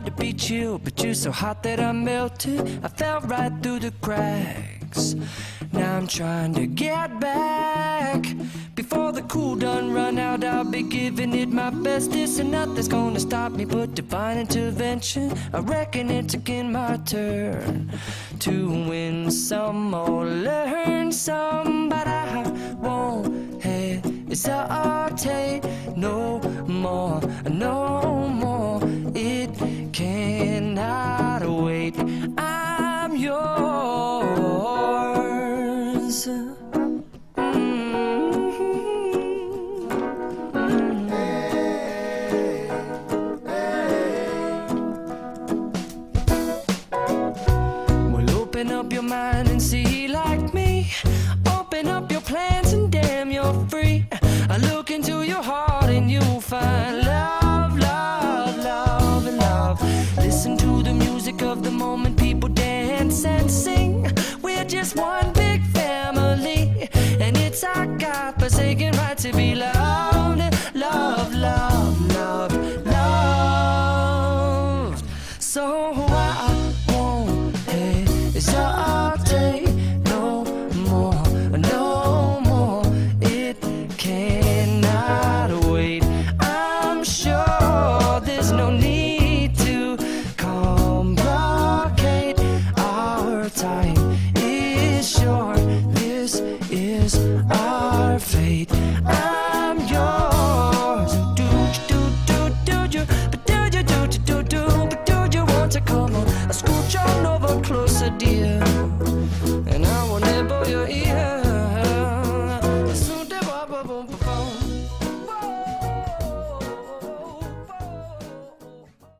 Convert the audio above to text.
tried to be chill, but you're so hot that I melted. I fell right through the cracks. Now I'm trying to get back. Before the cool done run out, I'll be giving it my bestest, and nothing's gonna stop me but divine intervention. I reckon it's again my turn to win some or learn some, but I won't hesitate no more, no more. It cannot wait. I'm yours. Open up your mind and see like me. Open up your plans and damn, you're free. I look into your heart and you'll find love, love, love, and love. Listen to the music of the moment, people dance and sing. We're just one big family, and it's our God-forsaken right to be loved. Love, love, love, loved. So I won't hesitate no more, no more. It cannot wait. I'm sure there's no need to complicate. Our time is short. This is our fate. I'm yours. Do you, but do you want to come on? Scooch on over closer, dear.